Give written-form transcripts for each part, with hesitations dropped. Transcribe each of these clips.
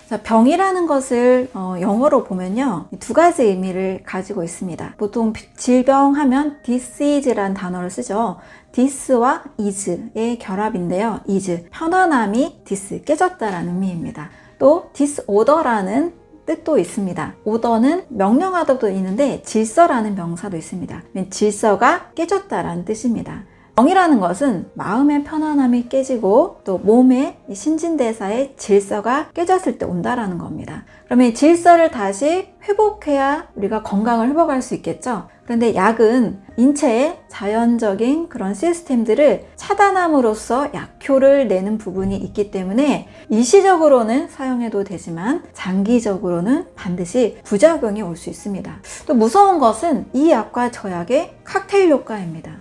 자, 병이라는 것을 영어로 보면요, 두 가지 의미를 가지고 있습니다. 보통 질병하면 disease란 단어를 쓰죠. this와 is의 결합인데요. is, 편안함이 dis, 깨졌다라는 의미입니다. 또 disorder라는 뜻도 있습니다. order는 명령하다도 있는데 질서라는 명사도 있습니다. 질서가 깨졌다라는 뜻입니다. 병이라는 것은 마음의 편안함이 깨지고 또 몸의 신진대사의 질서가 깨졌을 때 온다라는 겁니다. 그러면 이 질서를 다시 회복해야 우리가 건강을 회복할 수 있겠죠. 그런데 약은 인체의 자연적인 그런 시스템들을 차단함으로써 약효를 내는 부분이 있기 때문에 일시적으로는 사용해도 되지만 장기적으로는 반드시 부작용이 올 수 있습니다. 또 무서운 것은 이 약과 저 약의 칵테일 효과입니다.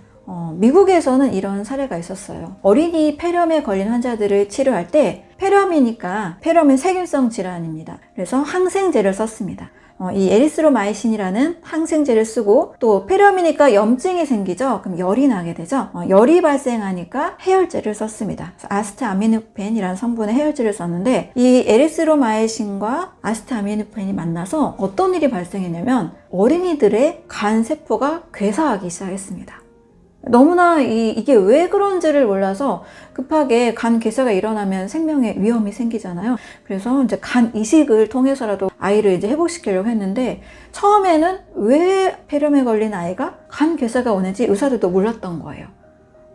미국에서는 이런 사례가 있었어요. 어린이 폐렴에 걸린 환자들을 치료할 때 폐렴은 세균성 질환입니다. 그래서 항생제를 썼습니다. 이 에리스로마이신이라는 항생제를 쓰고 또 폐렴이니까 염증이 생기죠. 그럼 열이 나게 되죠. 열이 발생하니까 해열제를 썼습니다. 아스타아미노펜이라는 성분의 해열제를 썼는데 이 에리스로마이신과 아스타아미노펜이 만나서 어떤 일이 발생했냐면 어린이들의 간 세포가 괴사하기 시작했습니다. 너무나 이게 왜 그런지를 몰라서 급하게 간 괴사가 일어나면 생명에 위험이 생기잖아요. 그래서 이제 간 이식을 통해서라도 아이를 이제 회복시키려고 했는데 처음에는 왜 폐렴에 걸린 아이가 간 괴사가 오는지 의사들도 몰랐던 거예요.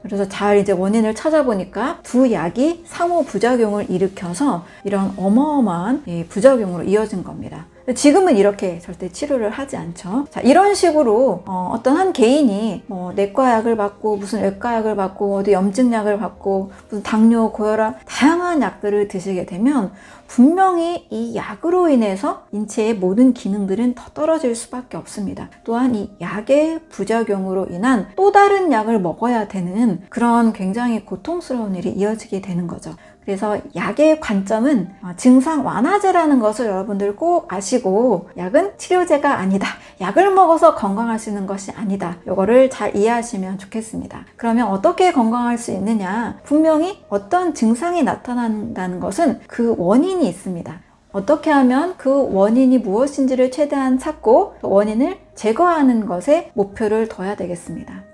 그래서 잘 이제 원인을 찾아보니까 두 약이 상호 부작용을 일으켜서 이런 어마어마한 부작용으로 이어진 겁니다. 지금은 이렇게 절대 치료를 하지 않죠. 자, 이런 식으로 어떤 한 개인이 내과약을 받고 무슨 외과약을 받고 어디 염증약을 받고 무슨 당뇨, 고혈압 다양한 약들을 드시게 되면 분명히 이 약으로 인해서 인체의 모든 기능들은 더 떨어질 수밖에 없습니다. 또한 이 약의 부작용으로 인한 또 다른 약을 먹어야 되는 그런 굉장히 고통스러운 일이 이어지게 되는 거죠. 그래서 약의 관점은 증상 완화제라는 것을 여러분들 꼭 아시고 약은 치료제가 아니다. 약을 먹어서 건강하시는 것이 아니다. 이거를 잘 이해하시면 좋겠습니다. 그러면 어떻게 건강할 수 있느냐? 분명히 어떤 증상이 나타난다는 것은 그 원인이 있습니다. 어떻게 하면 그 원인이 무엇인지를 최대한 찾고 원인을 제거하는 것에 목표를 둬야 되겠습니다.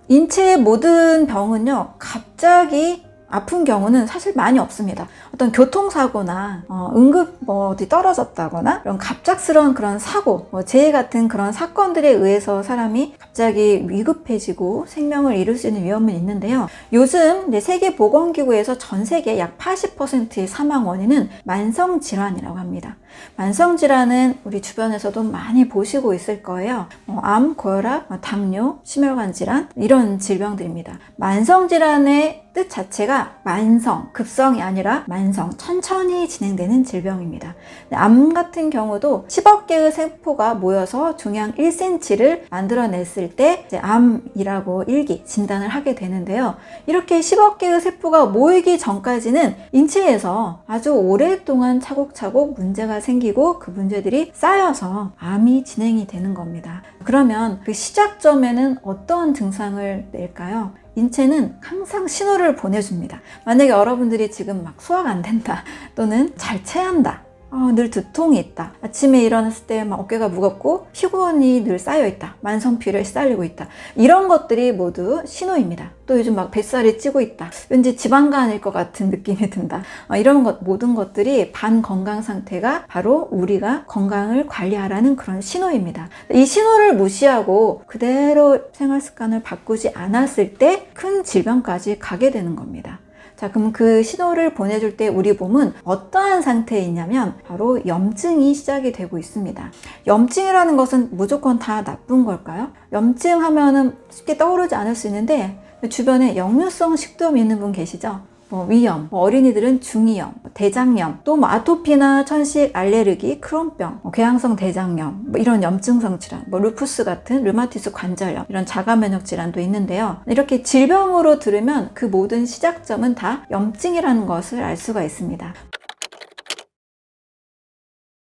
인체의 모든 병은요, 갑자기 아픈 경우는 사실 많이 없습니다. 어떤 교통사고나 응급 어디 떨어졌다거나 이런 갑작스러운 그런 사고, 재해 같은 그런 사건들에 의해서 사람이 갑자기 위급해지고 생명을 잃을 수 있는 위험은 있는데요. 요즘 이제 세계보건기구에서 전 세계 약 80%의 사망 원인은 만성질환이라고 합니다. 만성질환은 우리 주변에서도 많이 보시고 있을 거예요. 암, 고혈압, 당뇨, 심혈관 질환 이런 질병들입니다. 만성질환의 뜻 자체가 만성, 급성이 아니라 만성, 천천히 진행되는 질병입니다. 암 같은 경우도 10억 개의 세포가 모여서 중량 1cm를 만들어냈을 때 이제 암이라고 일기 진단을 하게 되는데요. 이렇게 10억 개의 세포가 모이기 전까지는 인체에서 아주 오랫동안 차곡차곡 문제가 생기고 그 문제들이 쌓여서 암이 진행이 되는 겁니다. 그러면 그 시작점에는 어떤 증상을 낼까요? 인체는 항상 신호를 보내줍니다. 만약에 여러분들이 지금 막 소화가 안 된다 또는 잘 체한다, 늘 두통이 있다, 아침에 일어났을 때 막 어깨가 무겁고 피곤이 늘 쌓여있다, 만성피로에 시달리고 있다, 이런 것들이 모두 신호입니다. 또 요즘 막 뱃살이 찌고 있다, 왠지 지방간일 것 같은 느낌이 든다, 이런 모든 것들이 반건강 상태가 바로 우리가 건강을 관리하라는 그런 신호입니다. 이 신호를 무시하고 그대로 생활 습관을 바꾸지 않았을 때 큰 질병까지 가게 되는 겁니다. 자, 그럼 그 신호를 보내줄 때 우리 몸은 어떠한 상태에 있냐면 바로 염증이 시작이 되고 있습니다. 염증이라는 것은 무조건 다 나쁜 걸까요? 염증 하면은 쉽게 떠오르지 않을 수 있는데 주변에 역류성 식도염 있는 분 계시죠? 위염, 어린이들은 중이염, 대장염, 또 아토피나 천식, 알레르기, 크론병, 궤양성 대장염, 이런 염증성 질환, 루푸스 같은 류마티스 관절염, 이런 자가 면역 질환도 있는데요. 이렇게 질병으로 들으면 그 모든 시작점은 다 염증이라는 것을 알 수가 있습니다.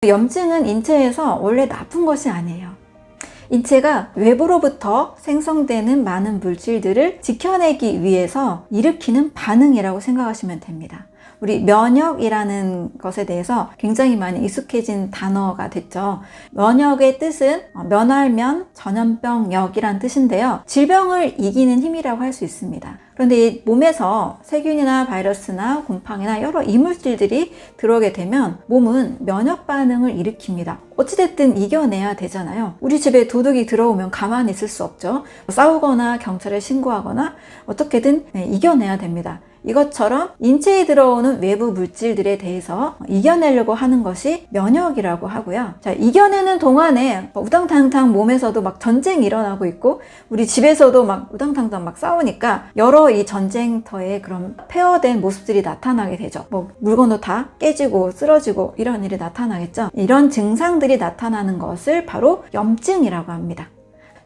염증은 인체에서 원래 나쁜 것이 아니에요. 인체가 외부로부터 생성되는 많은 물질들을 지켜내기 위해서 일으키는 반응이라고 생각하시면 됩니다. 우리 면역이라는 것에 대해서 굉장히 많이 익숙해진 단어가 됐죠. 면역의 뜻은 면할면 전염병역이란 뜻인데요. 질병을 이기는 힘이라고 할 수 있습니다. 그런데 이 몸에서 세균이나 바이러스나 곰팡이나 여러 이물질들이 들어오게 되면 몸은 면역 반응을 일으킵니다. 어찌됐든 이겨내야 되잖아요. 우리 집에 도둑이 들어오면 가만히 있을 수 없죠. 싸우거나 경찰에 신고하거나 어떻게든 이겨내야 됩니다. 이것처럼 인체에 들어오는 외부 물질들에 대해서 이겨내려고 하는 것이 면역이라고 하고요. 자, 이겨내는 동안에 우당탕탕 몸에서도 막 전쟁이 일어나고 있고 우리 집에서도 막 우당탕탕 막 싸우니까 여러 이 전쟁터에 그런 폐허된 모습들이 나타나게 되죠. 뭐 물건도 다 깨지고 쓰러지고 이런 일이 나타나겠죠. 이런 증상들이 나타나는 것을 바로 염증이라고 합니다.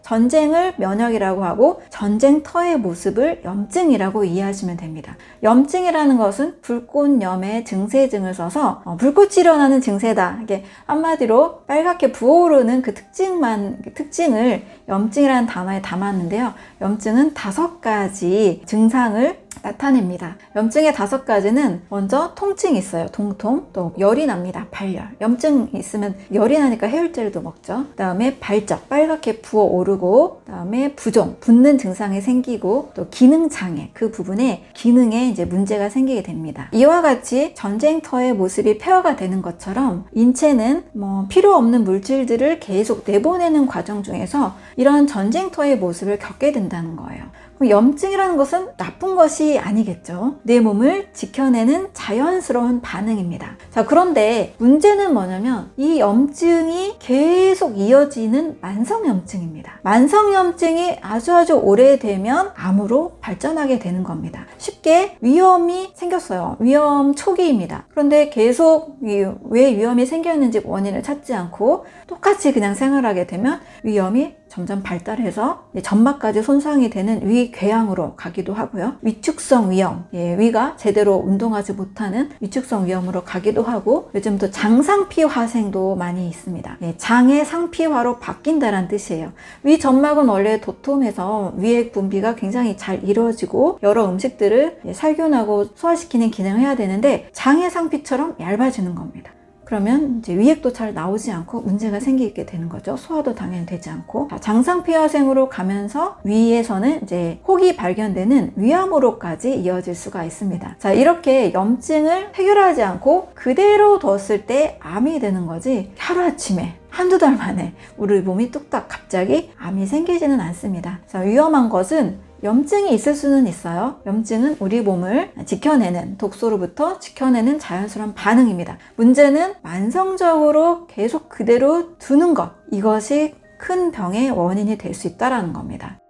전쟁을 면역이라고 하고 전쟁터의 모습을 염증이라고 이해하시면 됩니다. 염증이라는 것은 불꽃염의 증세증을 써서 불꽃이 일어나는 증세다. 이게 한마디로 빨갛게 부어오르는 그 특징을 염증이라는 단어에 담았는데요. 염증은 5가지 증상을 나타냅니다. 염증의 5가지는 먼저 통증이 있어요. 통통. 또 열이 납니다. 발열. 염증이 있으면 열이 나니까 해열제도 먹죠. 그 다음에 발적. 빨갛게 부어오르고 그 다음에 부종. 붓는 증상이 생기고 또 기능장애. 그 부분에 기능에 이제 문제가 생기게 됩니다. 이와 같이 전쟁터의 모습이 폐허가 되는 것처럼 인체는 필요 없는 물질들을 계속 내보내는 과정 중에서 이런 전쟁터의 모습을 겪게 된다는 거예요. 염증이라는 것은 나쁜 것이 아니겠죠. 내 몸을 지켜내는 자연스러운 반응입니다. 자, 그런데 문제는 뭐냐면 이 염증이 계속 이어지는 만성염증입니다. 만성염증이 아주 오래되면 암으로 발전하게 되는 겁니다. 쉽게 위염이 생겼어요. 위염 초기입니다. 그런데 계속 왜 위염이 생겼는지 원인을 찾지 않고 똑같이 그냥 생활하게 되면 위염이 점점 발달해서 점막까지 손상이 되는 위궤양으로 가기도 하고요. 위축성 위염, 위가 제대로 운동하지 못하는 위축성 위염으로 가기도 하고 요즘 또 장상피화생도 많이 있습니다. 장의 상피화로 바뀐다는 뜻이에요. 위 점막은 원래 도톰해서 위액 분비가 굉장히 잘 이루어지고 여러 음식들을 살균하고 소화시키는 기능을 해야 되는데 장의 상피처럼 얇아지는 겁니다. 그러면 이제 위액도 잘 나오지 않고 문제가 생기게 되는 거죠. 소화도 당연히 되지 않고. 장상피화생으로 가면서 위에서는 이제 혹이 발견되는 위암으로까지 이어질 수가 있습니다. 자, 이렇게 염증을 해결하지 않고 그대로 뒀을 때 암이 되는 거지 하루아침에 한두 달 만에 우리 몸이 뚝딱 갑자기 암이 생기지는 않습니다. 자, 위험한 것은 염증이 있을 수는 있어요. 염증은 우리 몸을 지켜내는, 독소로부터 지켜내는 자연스러운 반응입니다. 문제는 만성적으로 계속 그대로 두는 것, 이것이 큰 병의 원인이 될 수 있다는 겁니다.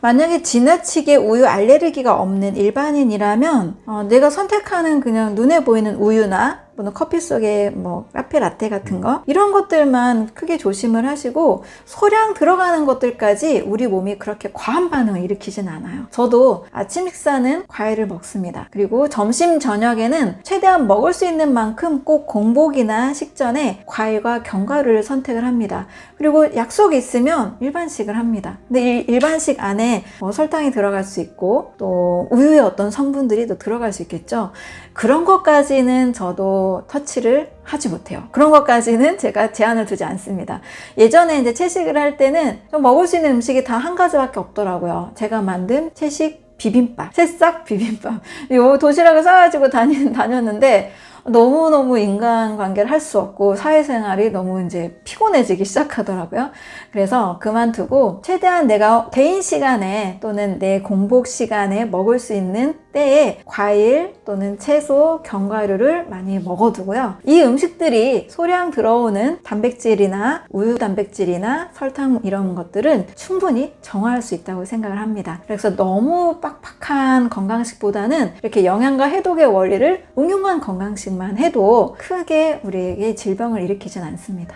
만약에 지나치게 우유 알레르기가 없는 일반인이라면 내가 선택하는 그냥 눈에 보이는 우유나 또는 커피 속에 카페 라떼 같은 거 이런 것들만 크게 조심을 하시고 소량 들어가는 것들까지 우리 몸이 그렇게 과한 반응을 일으키진 않아요. 저도 아침 식사는 과일을 먹습니다. 그리고 점심 저녁에는 최대한 먹을 수 있는 만큼 꼭 공복이나 식전에 과일과 견과류를 선택을 합니다. 그리고 약속이 있으면 일반식을 합니다. 근데 일반식 안에 설탕이 들어갈 수 있고 또 우유의 어떤 성분들이 또 들어갈 수 있겠죠. 그런 것까지는 저도 터치를 하지 못해요. 그런 것까지는 제가 제한을 두지 않습니다. 예전에 이제 채식을 할 때는 좀 먹을 수 있는 음식이 다 한 가지밖에 없더라고요. 제가 만든 채식 비빔밥, 새싹 비빔밥. 요 도시락을 싸가지고 다녔는데 너무너무 인간관계를 할 수 없고 사회생활이 너무 이제 피곤해지기 시작하더라고요. 그래서 그만두고 최대한 내가 개인 시간에 또는 내 공복 시간에 먹을 수 있는 때에 과일 또는 채소, 견과류를 많이 먹어두고요. 이 음식들이 소량 들어오는 단백질이나 우유 단백질이나 설탕 이런 것들은 충분히 정화할 수 있다고 생각을 합니다. 그래서 너무 빡빡한 건강식보다는 이렇게 영양과 해독의 원리를 응용한 건강식만 해도 크게 우리에게 질병을 일으키진 않습니다.